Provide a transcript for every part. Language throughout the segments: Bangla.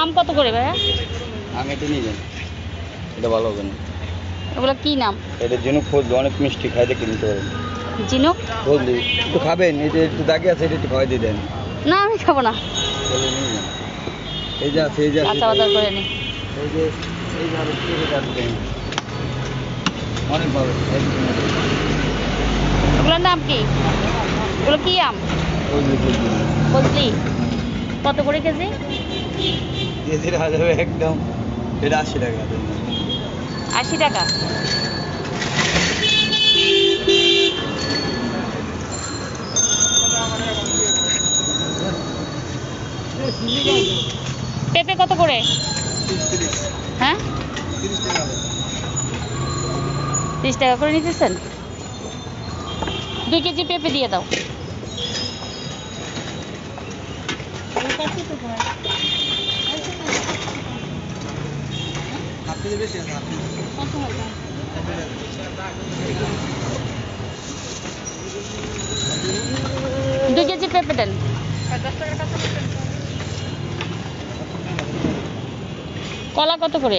আম কত করে ভাইয়া? আম এটা নিয়ে যান, এটা ভালো হবে না। এগুলো কি নাম? এটা ঝিনুক ফজলি, অনেক মিষ্টি, খাইতে কিনতে পারেন। ঝিনুক ফজলি একটু খাবেন, এই যে একটু দাগে আছে, এটা একটু খাওয়াই দিয়ে দেন। না আমি খাবো না। তাহলে নিয়ে যান। এই যে আছে, এই যে আছে, আচ্ছা বাজার করে নি। এই যে এই যে আরো কেটে আসবেন, অনেক ভালো। এগুলোর নাম কি? এগুলো কি আম? ফজলি ফজলি বুঝলি কত করে কেজি? কেজি হাজার একদম, এটা 80 টাকা। 80 টাকা। পেঁপে কত করে? হ্যাঁ 30 টাকা করে নিতেছেন। 2 কেজি পেঁপে দিয়ে দাও। দুই কেজি পেঁপে দেন। কলা কত করে?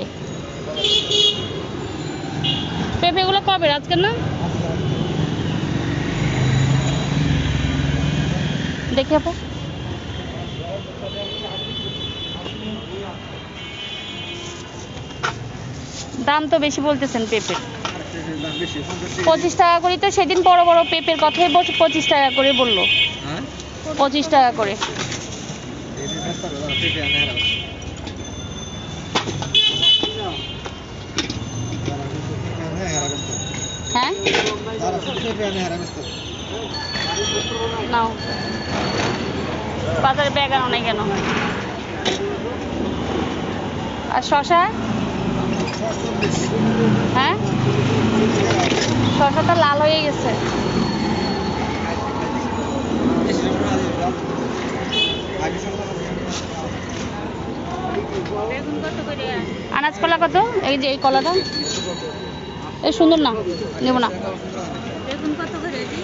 পেঁপেগুলো কবে, আজকের না? দেখে আপু দাম তো বেশি বলতেছেন পেঁপে। 25 টাকা করে তো সেদিন বড় বড় পেঁপের কথাই 25 টাকা করে বললো। 25 টাকা করে। হ্যাঁ নাও, বাজারে ব্যাগ আনো নাই কেন? আর শশা? হ্যাঁ শশাটা লাল হয়ে গেছে। আনাজ কলা কত? এই যে এই কলাটা এই সুন্দর না, নেব না।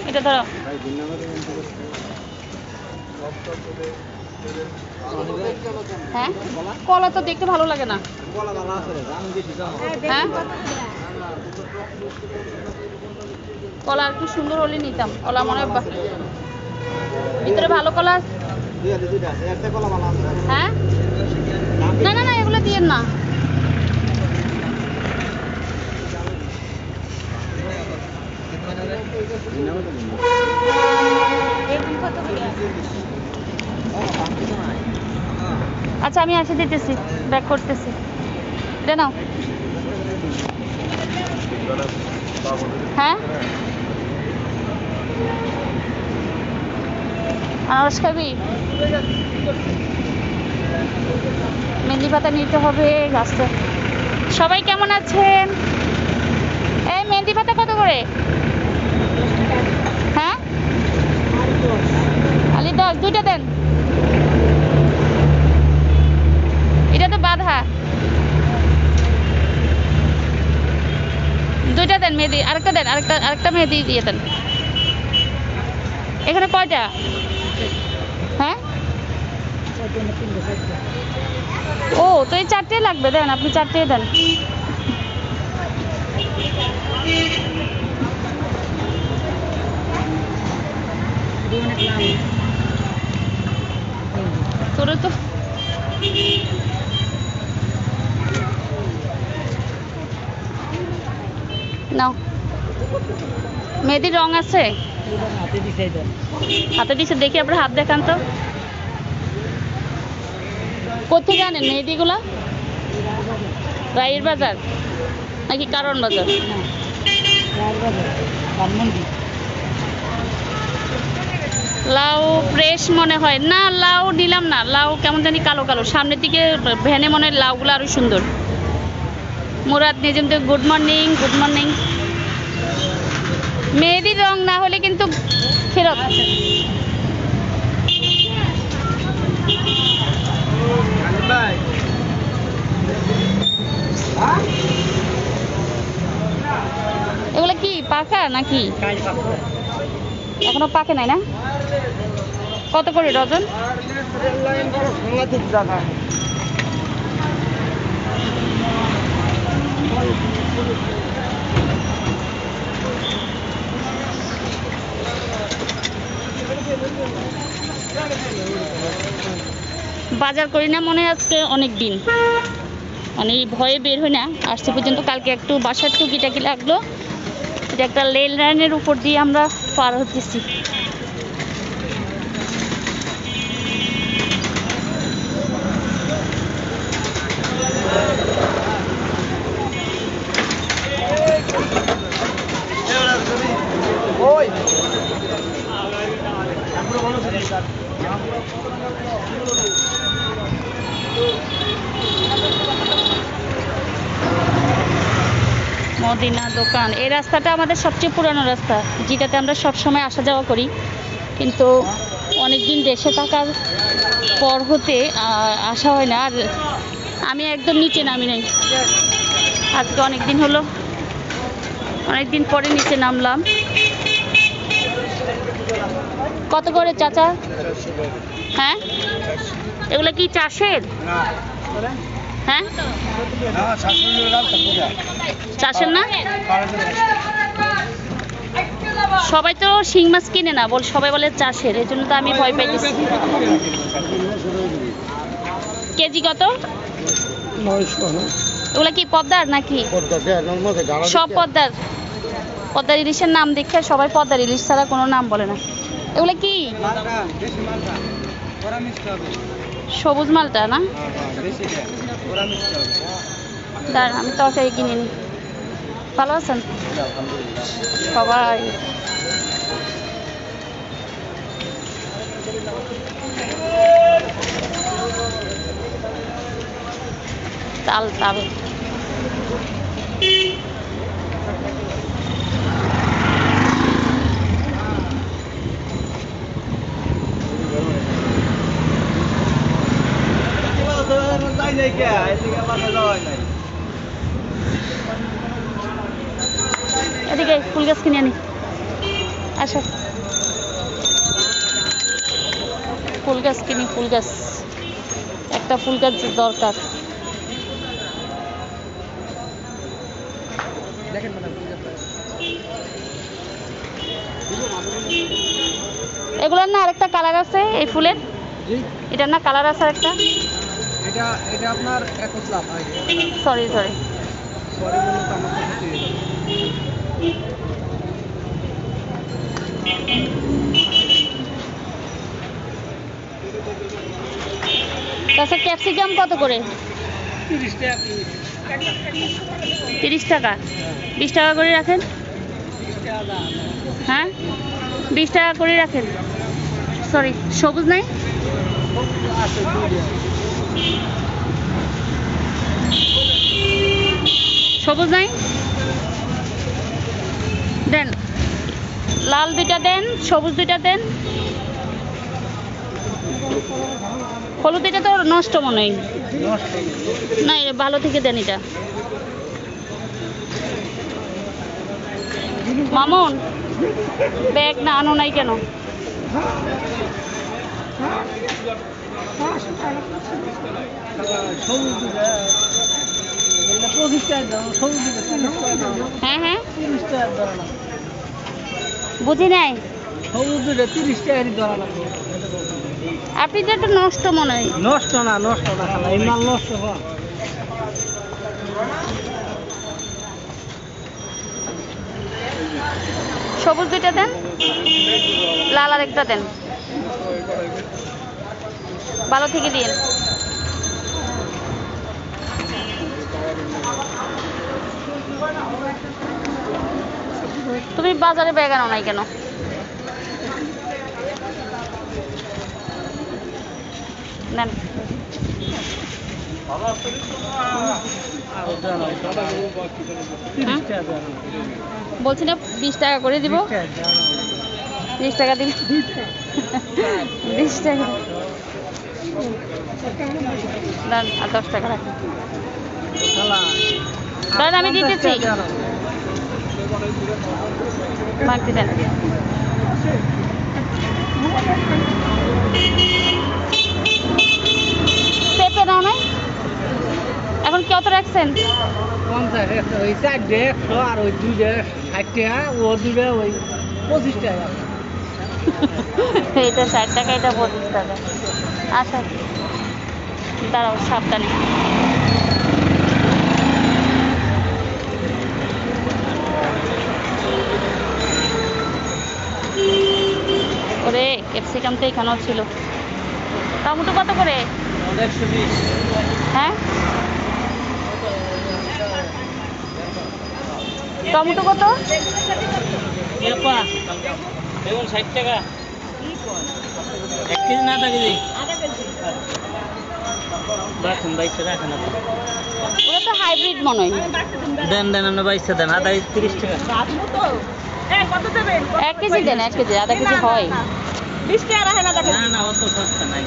এটা ধরো। হ্যাঁ কলা তো দেখতে ভালো লাগে না। হ্যাঁ কলা একটু সুন্দর হলে নিতাম। কলা মনে হয় ভিতরে ভালো কলা। হ্যাঁ না না না এগুলো দিয়েন না। আচ্ছা আমি আসে দিতেছি, ব্যাক করতেছি। এটা নাও। হ্যাঁ আনারস খাবি? মেহেন্দি পাতা নিতে হবে গাছটা। সবাই কেমন আছেন? এই মেহেন্দি পাতা কত করে? হ্যাঁ আলি 10, 2টা দেন। এটা তো বাঁধা। 2টা দেন মেহেদি। আরেকটা দেন, আরেকটা মেহেদি দিয়ে দেন। এখানে কয়টা? হ্যাঁ ও তো এই 4টেই লাগবে। দেন আপনি 4টেই দেন। তোরে তো নাও। মেহেদির রং আছে? হাতে দিছে, দেখি আপনার হাত দেখান তো। কোথেকে আনেন মেহেদিগুলা? রায়ের বাজার নাকি কারণ বাজার? লাউ ফ্রেশ মনে হয় না। লাউ নিলাম না, লাউ কেমন জানি কালো কালো। সামনের দিকে ভ্যানে মনে হয় লাউগুলো আরো সুন্দর। মুরাদ নিজম তো গুড মর্নিং। Good morning. মেহেদির রং না হলে কিন্তু ফেরত। এগুলো কি পাকা নাকি? এখনো পাকে নাই না? কত করে ডজন? বাজার করি না মনে হয় আজকে অনেক দিন, মানে এই ভয়ে বের হই না আসছে পর্যন্ত। কালকে একটু বাসার টুকিটাকি লাগলো, এটা একটা রেল লাইনের উপর দিয়ে আমরা পার হতেছি। মদিনা দোকান, এই রাস্তাটা আমাদের সবচেয়ে পুরানো রাস্তা, যেটাতে আমরা সব সময় আসা যাওয়া করি। কিন্তু অনেক দিন দেশে থাকার পর হতে আসা হয় না। আর আমি একদম নিচে নামি নাই, আজকে অনেক দিন হলো, অনেক দিন পরে নিচে নামলাম। কত করে চাচা? হ্যাঁ, এগুলো কি চাষের? হ্যাঁ, চাষের না? সবাই তো শিং মাছ কিনে না, সবাই বলে চাষের, এই জন্য তো আমি ভয় পাইতেছি। কেজি কত? এগুলা কি পদ্মার নাকি? সব পদ্মার? পদ্মার ইলিশের নাম দেখে সবাই পদ্মার ইলিশ ছাড়া কোনো নাম বলে না। এগুলা কি? সবুজ মালটা না? দাঁড়ান আমি তরকারি কিনে নিই। ভালো আছেন সবাই? তাল তাল এদিকে ফুল গাছ কিনে আনি। আচ্ছা, ফুল গাছ কিনি, ফুল গাছ, একটা ফুল গাছ দরকার। এগুলোর না আরেকটা কালার আছে এই ফুলের, এটার না কালার আছে একটা। এটা আপনার একসলাপ। Sorry sorry. তাছাড়া ক্যাপসিকাম কত করে? 30 টাকা। 20 টাকা করে রাখেন। হ্যাঁ 20 টাকা করে রাখেন। সরি, সবুজ নাই? সবুজ নাই? দেন, লাল দুইটা দেন, সবুজ দুইটা দেন। হলুদ এটা তো নষ্ট মনে হয় না, ভালো থেকে দেন এটা। মামুন ব্যাগ না আনো নাই কেন? হ্যাঁ হ্যাঁ বুঝি নাই। আপনি তো একটু নষ্ট মনে হয়। নষ্ট না, নষ্ট না, এই মাল নষ্ট হয়। সবুজ দুইটা দেন, লাল আর একটা দেন, ভালো থেকে দিন। তুমি বাজারে ব্যাগ আনো নাই কেন? নেন। বলছি না 20 টাকা করে দিব। 20 টাকা দিন। 20 টাকা দেন আর 10 টাকা রাখেন। দাদা আমি দিতেছি, মার্ক দেন। পেঁপে দাও নাই এখন কত রাখছেন? 50 ওই 4 100 আর ওই 2 60 টাকা ও 2 ওই 25 টাকা। এটা 60 টাকা, এটা 25 টাকা। আচ্ছা দাঁড়াও, সাবধানে। ওরে ক্যাপসিকাম তো এখানেও ছিল। টমেটো কত করে? 120। হ্যাঁ টমেটো কত? এপা বেগুন 60 টাকা। 1 কেজি না আধা কেজি? বাসন বাইছে রাখেন আপনি। ওটা তো হাইব্রিড মনে হয়। দেন দেন আপনি বাইছে দেন, আধা কেজি 30 টাকা। কত দেবেন? 1 কেজি দেন, 1 কেজি, আধা কেজি হয়। 20 টাকা রাখেন না দেখেন। না না অত সস্তা নাই,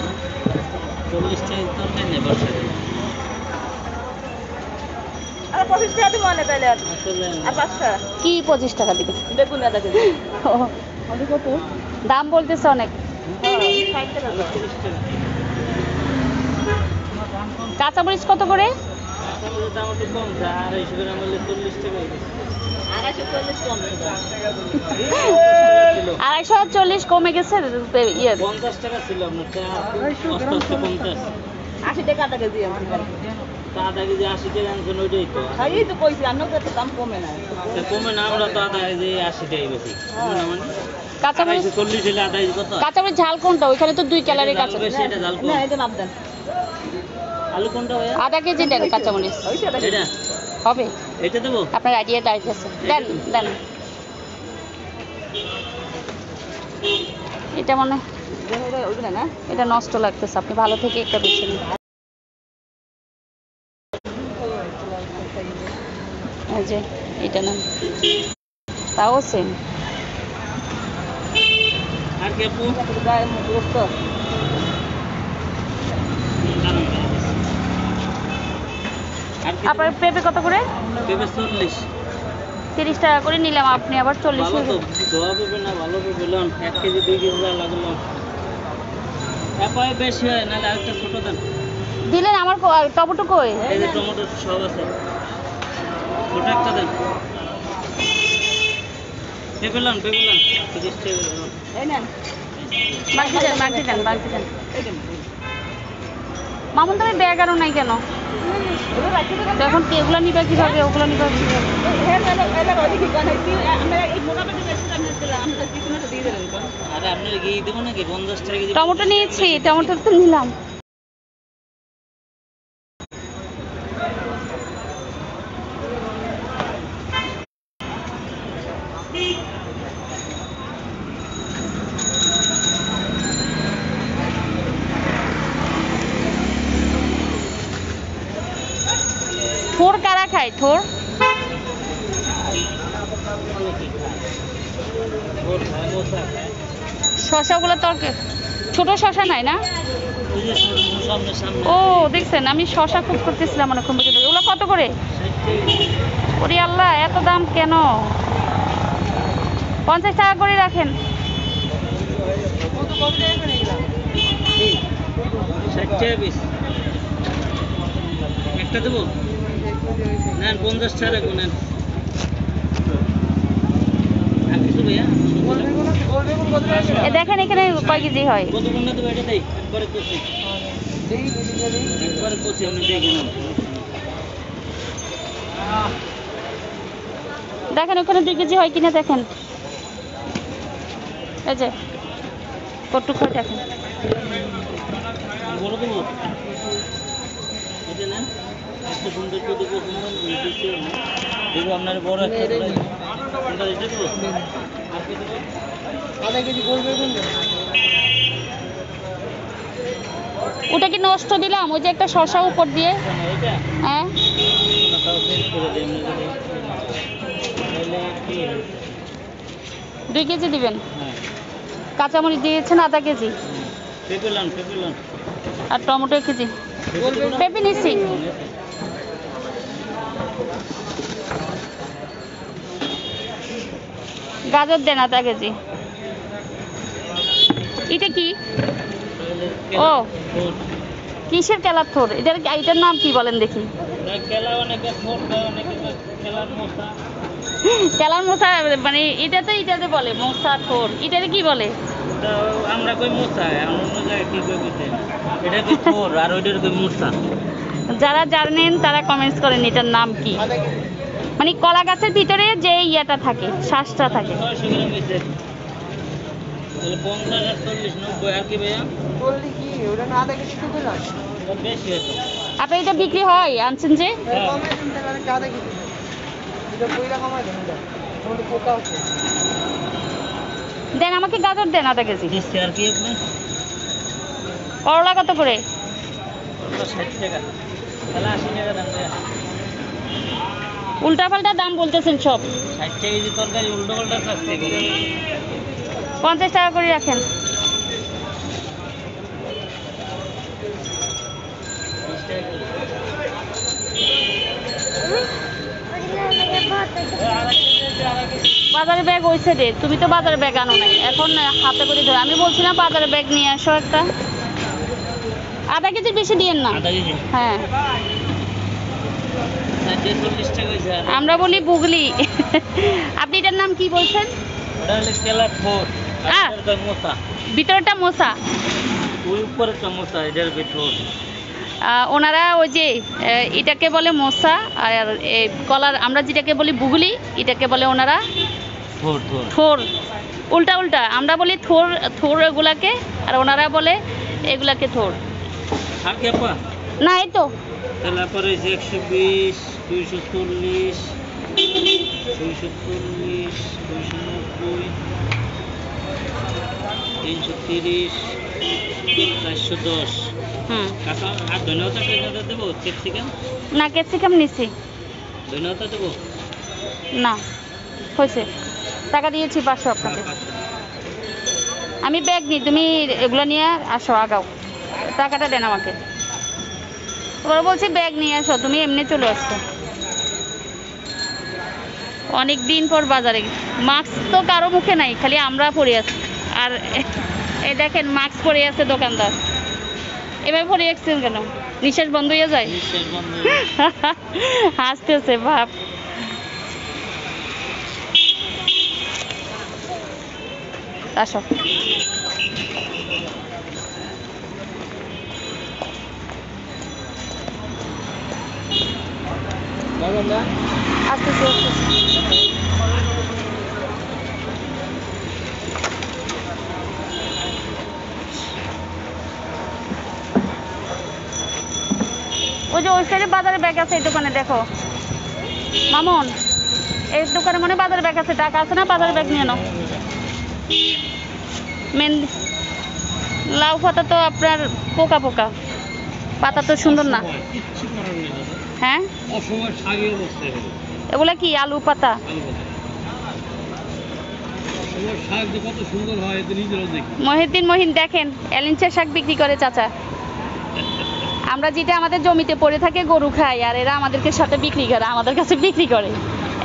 40 টাকা তরকারি নেই বর্ষা দিন। আর 25 টাকা দিব না তাইলে আর। আসলে আর 5 টাকা কি 25 টাকা দিবে? বেগুন আদা কেজি। ওদের কত? দাম বলতেছে অনেক। 60 টাকা। 30 টাকা। কাঁচামরিচ কত করে? কাঁচামরিচের দাম একটু কম, 250 গ্রাম হলে 40 টাকা হয়ে গেছে। 240 কম টাকা। 240 কমে গেছে ইয়ে। 50 টাকা ছিল আপনার, 50। 80 টাকা আদা কেজি আনছি। তা আধা কেজি 80 টাকা আনছেন, ওইটাই তো। এই তো কইছি আপনার কাছে দাম কমে না। তা কমে না, আমরা তো আধা কেজি 80 টাকাই বেশি। কমে না মানে? কাঁচামরিচ 240 হলে আধা কেজি কত? কাঁচামরিচ ঝাল কোনটা? ওইখানে তো 2 ক্যালারি কাঁচা। বেশি, এটা জাল কম। না এটা মাপ দেন। আলু কোনটা ভাইয়া? আধা কেজি দেন কাঁচামরিচ। ওইটা আদা কেজি। এটা হবে? এটা দেবো? আপনার আইডিয়াটা আছে। দেন দেন। এটা মনে হয় ওইটা না। এটা নষ্ট লাগতেছে, আপনি ভালো থেকে একটা বেছে নিন। এই যে এটা নেন, তাও সেম। আর কি আপু? গায়ে মুখস্থ। আর কি আপনার পেঁপে কত করে? পেঁপে 40। 30 টাকা করে নিলাম, আপনি আবার 40 ভালো হয়ে তো, গেল। ধোয়া পেঁপে না, ভালো পেঁপে লন। 1 কেজি 2 কেজি যা লাগলো এপাই বেশি হয়, নাহলে আরেকটা ছোট দেন। দিলেন আমার টমেটো কই? এই যে টমেটো সব আছে, ছোট একটা দেন। পেঁপে লন 30 টাকা লন। এই নেন। বাকি দেন, বাকি দেন, বাকি দেন। এই দেন। মামুন তুমি ব্যাগ আনো নাই কেন? ওটা রাখি দেন। তো এখন কি এগুলো নিবা কিভাবে, ওগুলো নিবা কিভাবে? আরে আপনার কি দেবো নাকি 50 টাকা কেজি? টমেটো নিয়েছি, টমেটো তো নিলাম। থোর কারা খায়? থোর শশাগুলো তরকারি, ছোট শশা নাই না? ওই যে সামনে সামনে ও দেখছেন, আমি শশা খুব করতেছিলাম অনেকক্ষণ পর্যন্ত। এগুলো কত করে? ওরে আল্লাহ, এত দাম কেন? 50 টাকা করে রাখেন। 60 টাকা পিস একটা দেবো। নেন 50 টাকা রাখবো, নেন। আর কিছু ভাইয়া? এ দেখেন এখানে কয় কেজি হয়। কত কোনটা দেবো এটা দেই, একবারে কষি। একবারে কষি আপনি দেখে নেন। দেখেন ওখানে 2 কেজি হয় কিনা দেখেন। এই যে কটুক হয় দেখেন। বড় দেবো এটা নেন, এত সুন্দর যদি পছন্দ দেবো আপনার বড় একটা কোনটা এটা দেবো। আর কি দেবো? আধা কেজি করবে কোনটা? ওটা কি নষ্ট দিলাম? ওই যে একটা শশা উপর দিয়ে। এটা হ্যাঁ না, তাও চেঞ্জ করে দিই এমনি যদি তাহলে কি হয়েছে? 2 কেজি দিবেন। হ্যাঁ কাঁচামরিচ দিয়েছেন আধা কেজি, পেঁপে লন, পেঁপে লন। আর টমেটো 1 কেজি। পেঁপে নিচ্ছি। গাজর দেন আধা কেজি। এটা কি? ও থোর। কিসের কেলার থোর? এটার নাম কি বলেন দেখি। কেলা অনেকে থোর খায়, অনেকে কেলার মশা। কেলার মশা মানে এটাতে বলে মশা থোর, এটাতে কি বলে? ওটা আমরা কই মশা, অন্য জায়গায় কি কই বুঝতে এটা কই থোর আর ওইটার কই মশা। যারা জানেন তারা কমেন্টস করেন এটার নাম কি। মানে কলা গাছের ভিতরে যে ইয়াটা থাকে, শ্বাসটা থাকে। 600 গ্রাম হয়েছে তাহলে 50 আর 40 90 আর কি ভাইয়া? বললি কি ওটা না আধা কেজি দিতে না ওটা বেশি হতো। আপনার এটা বিক্রি হয় আনছেন যে? হ্যাঁ। কমে দিতে না আধা কেজি এটা কইরা কমাই দেন এটা আমাদের পোকা আছে দেন আমাকে গাজর দেন আধা কেজি। দিচ্ছি আর কি আপনি? করলা কত করে? ওটা 60 টাকা। তাহলে 80 টাকা দাম ভাইয়া। উল্টা পাল্টা দাম বলতেছেন সব। 60 টাকা কেজি তরকারি উল্টো পাল্টা চাচ্ছে করে। 50 টাকা করে রাখেন। 20 টাকা করে। বাজারে ব্যাগ হয়েছে রে, তুমি তো বাজারে ব্যাগ আনো নাই, এখন হাতে করে ধরো। আমি বলছিলাম বাজারে ব্যাগ নিয়ে আসো একটা। আধা কেজির বেশি দিয়েন না। আধা কেজি। হ্যাঁ 40 টাকা হয়েছে। আমরা বলি বুগলি। আপনি এটার নাম কি বলছেন? ওটা হলে কেলার থোর। আহ। আর এটা মশা। ভিতরটা মশা। ওই উপরে একটা মশা, এটার ভিতর। ওনারা ওই যে এটাকে বলে মশা, আর কলার আমরা যেটাকে বলি বুগলি, এটাকে বলে ওনারা থোর থোর। থোর। উল্টা উল্টা, আমরা বলি থোর থোর এগুলাকে, আর ওনারা বলে এগুলাকে থোর। আর কি আপা? না এই তো তাহলে পরে 120, 240, 240, 290, 330, 410। হুম। কাঁচা আর ধন্যবাদ দেবো? ক্যাপসিকাম না ক্যাপসিকাম নিছি ধন্যবাদ দেবো? না, হয়েছে, টাকা দিয়েছি 500 আপনাকে। আমি ব্যাগ নিই, তুমি এগুলো নিয়ে আসো, আগাও, টাকাটা দেন আমাকে। ওরা বলছি ব্যাগ নিয়ে আসো, তুমি এমনি চলে আসছো। অনেক দিন পর বাজারে, মাস্ক তো কারো মুখে নাই, খালি আমরা পরে আছি। আর এই দেখেন মাস্ক পরে আছে দোকানদার, এভাবে পরে আসছেন কেন? নিঃশ্বাস বন্ধ হয়ে যায়। নিঃশ্বাস বন্ধ। হাসতেছে ভাব। আসো। আসতেছি আসতেছি। ওই যে ওই সাইডে বাজারে ব্যাগ আছে, এই দোকানে দেখো মামুন, এই দোকানে মনে হয় বাজারে ব্যাগ আছে, টাকা আছে না? বাজারে ব্যাগ নিয়ে নাও। মেহেন্দি লাউ পাতা তো আপনার পোকা পোকা, পাতা তো সুন্দর না। কিচ্ছু করার নেই দাদা। হ্যাঁ অসময় শাকের অবস্থা হলো। এগুলা কি আলু পাতা? অসময় শাক যে কত সুন্দর হয় এতে নিজেরাও দেখি। মহিন দেখেন এলিঞ্চা শাক বিক্রি করে চাচা। আমরা যেটা আমাদের জমিতে পড়ে থাকে গরু খাই, আর এরা আমাদেরকে সাথে বিক্রি করে, আমাদের কাছে বিক্রি করে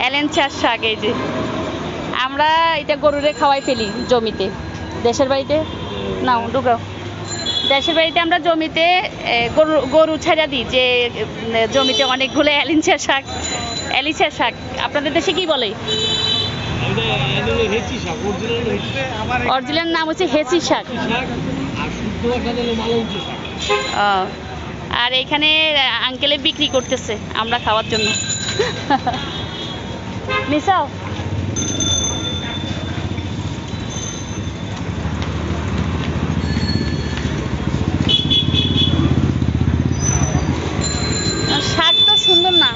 এলেঞ্চার শাক। এই যে আমরা এটা গরুরে খাওয়াই ফেলি জমিতে, দেশের বাড়িতে নাও ঢুকাও। দেশের বাড়িতে আমরা জমিতে গরু ছেড়া দিই, যে জমিতে অনেকগুলো এলিঞ্চা শাক। আপনাদের দেশে কি বলে? অরিজিনাল নাম হচ্ছে হেঁচি শাক। আর এখানে আঙ্কেলে বিক্রি করতেছে আমরা খাওয়ার জন্য। মিসাও শাক তো সুন্দর না,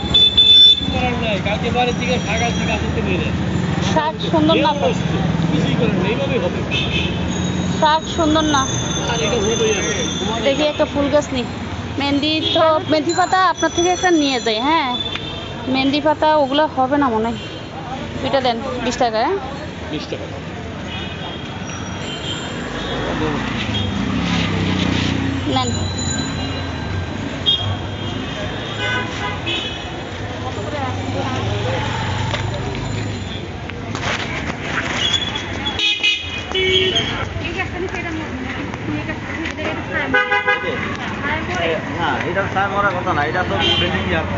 শাক সুন্দর না, শাক সুন্দর না। দেখি একটা ফুল গাছ নেই। মেহেন্দি পাতা আপনার থেকে একটা নিয়ে যাই। হ্যাঁ মেহেন্দি পাতা ওগুলো হবে না মনে হয়। এটা দেন 20 টাকা। হ্যাঁ 20 টাকা। নেন। ঠিক আছে এটা ছায়া মরার কথা না, এটা তো বেশি আছে,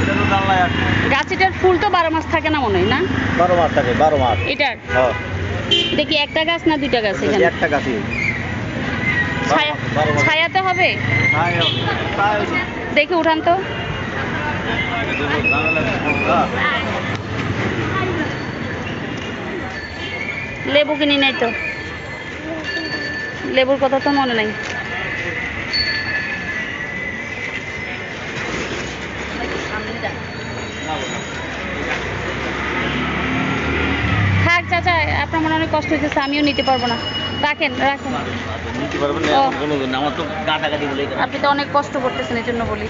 এটা তো জানলায় আছে। গাছটার ফুল তো 12 মাস থাকে না মনে হয় না? 12 মাস থাকে, 12 মাস। এটার হ্যাঁ, এটা কি একটা গাছ না দুইটা গাছ এখানে? একটা গাছই। ছায়া, 12 মাস। ছায়াতে হবে? ছায়া, ছায়া হইছে। দেখে উঠান তো। এটা তো জানলায় ফুলটা। লেবু কিনি নাই তো, লেবুর কথা তো মনে নাই। থাক চাচা, আপনার মনে অনেক কষ্ট হইতেছে, আমিও নিতে পারবো না, রাখেন রাখেন। নিতে পারবেন না ও। এমন কোনো দিন, আমার তো গাটাগাটি বলেই কেন। আপনি তো অনেক কষ্ট করতেছেন, এই জন্য বলি।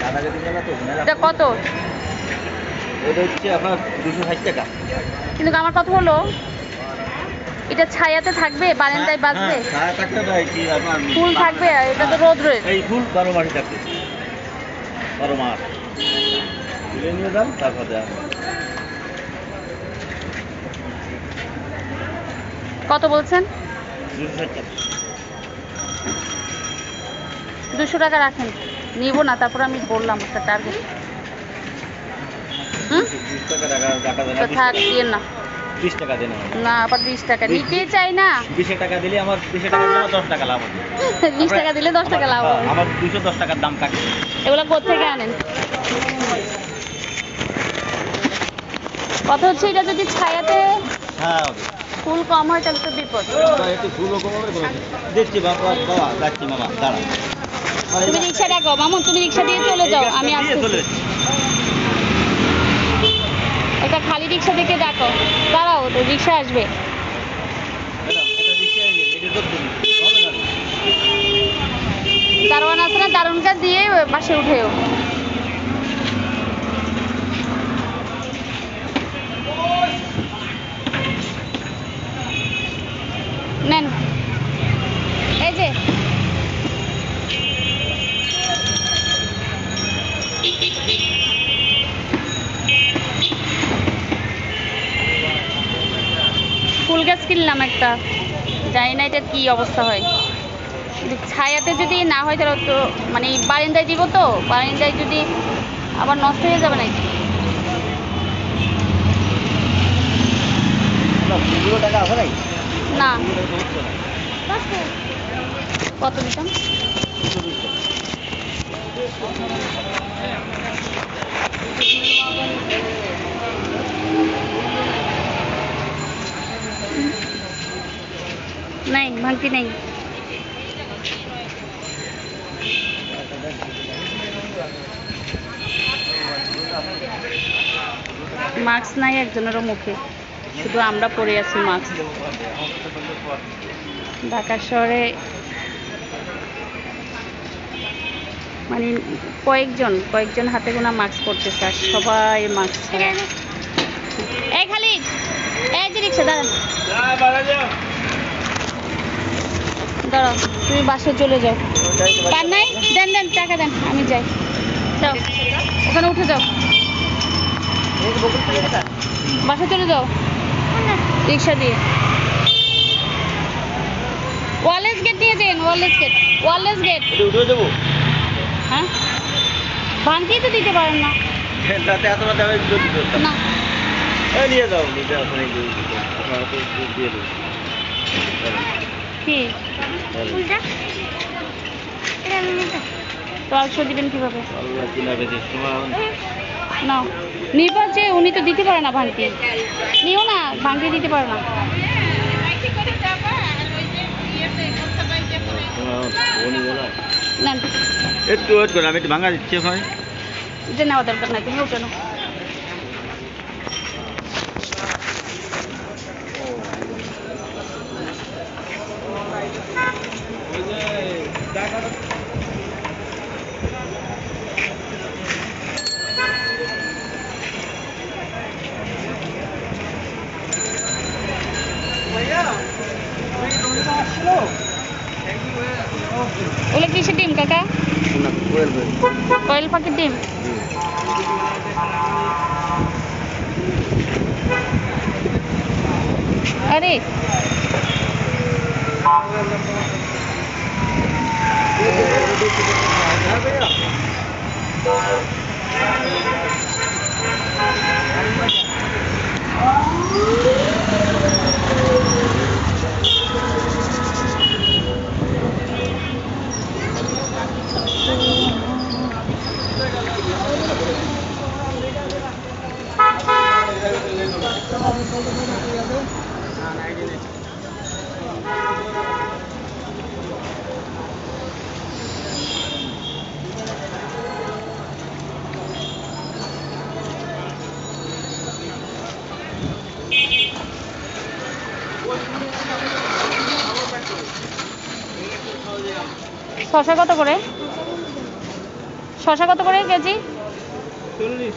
গাটাগাটি মেলা তো মেলা। এটা কত? এটা হচ্ছে আপনার 260 টাকা। কিন্তু আমার কথা হলো, এটা ছায়াতে থাকবে, বারান্দায় বাঁচবে, হ্যাঁ, ছায়া থাকতে ভাই কি আপনার ফুল থাকবে, আর এটা তো রোদ্রের। এই ফুল 12 মাসই থাকবে, 12 মাস। তুলে নিয়ে যান, তারপর দেন। কত বলছেন? 260 টাকা। 200 টাকা রাখেন, নিব না, তারপর আমি বললাম একটা টার্গেট। 20 টাকা টাকা দেন, তো থাক, দিয়ে না 20 টাকা দেন আমার। না, আবার 20 টাকা নিতে চাই না। 20 টাকা দিলে আমার 20 টাকা দিলে আমার 10 টাকা লাভ হবে। 20 টাকা দিলে 10 টাকা লাভ হবে। আমার 210 টাকার দাম থাকে। এগুলো কোত্থেকে আনেন? কথা হচ্ছে, এটা যদি ছায়াতে হ্যাঁ হবে। ফুল কম হয় তাহলে তো বিপদ। একটু ফুলও কমাবে কোনো। দেখছি বাবা, বাবা যাচ্ছি মামা, দাঁড়া। তুমি রিক্সা ডাকো মামুন, তুমি রিক্সা দিয়ে চলে যাও, আমি আসতেছি। একটা খালি রিক্সা দেখে ডাকো, দাঁড়াও, তো রিক্সা আসবে। দারোয়ান আছে না, দারোয়ানকে দিয়ে বাসে উঠেও। নেন, এই যে ফুল গাছ কিনলাম একটা, জানি না এটার কি অবস্থা হয়, কিন্তু ছায়াতে যদি না হয় তাহলে তো মানে বারান্দায় দিব, তো বারান্দায় যদি আবার নষ্ট হয়ে যাবে নাকি। টাকা আছে নাই? না, কত দিতাম? নাই, ভাঙতি নেই। মাস্ক নাই একজনেরও মুখে, শুধু আমরা পরে আছি মাস্ক। ঢাকা শহরে মানে কয়েকজন হাতে গোনা মাস্ক পরতেছে, আর সবাই মাস্ক ছাড়া। এই খালিদ, এই যে রিক্সা, দাঁড়ান দাঁড়াও, তুমি বাসে চলে যাও। কার নাই? দেন দেন, টাকা দেন, আমি যাই। যাও, ওখানে উঠে যাও, বাসে চলে যাও রিক্সা দিয়ে। ওয়ারলেস গেট নিয়ে যান, ওয়ারলেস গেট। উঠে যাবো। হ্যাঁ, ভাঙতেই তো দিতে পারেন না। রাতে এত রাতে আমি যদি করতাম। না, এই নিয়ে যাও, নিয়ে যাও, ওখানে গিয়ে আপনারা তো দিয়ে দেবো। কি তো 100 দিবেন কিভাবে? আল্লাহ কিনা বেঁচে সময় না, নিবা যে উনি তো দিতে পারে না ভাঙতি, নিও না, ভাঙতি দিতে পারে না। নেন, একটু ওয়েট করুন, আমি একটু ভাঙা দিচ্ছি ওখানে। এটা নেওয়া দরকার নাই, তুমি উঠে নাও। ওগুলো কিসের ডিম কাকা? কয়েল পাখির ডিম। আরে শসা কত করে? শসা কত করে কেজি? 40।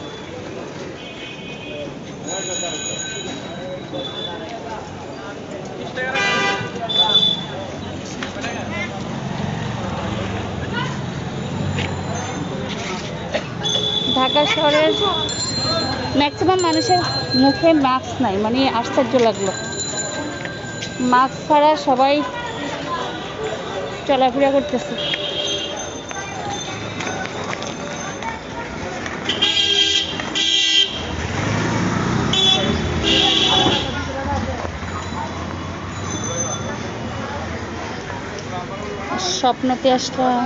ঢাকা শহরের ম্যাক্সিমাম মানুষের মুখে মাস্ক নাই, মানে আশ্চর্য লাগলো। মাস্ক ছাড়া সবাই চলাফেরা করতেছে। স্বপ্নতে আসলাম।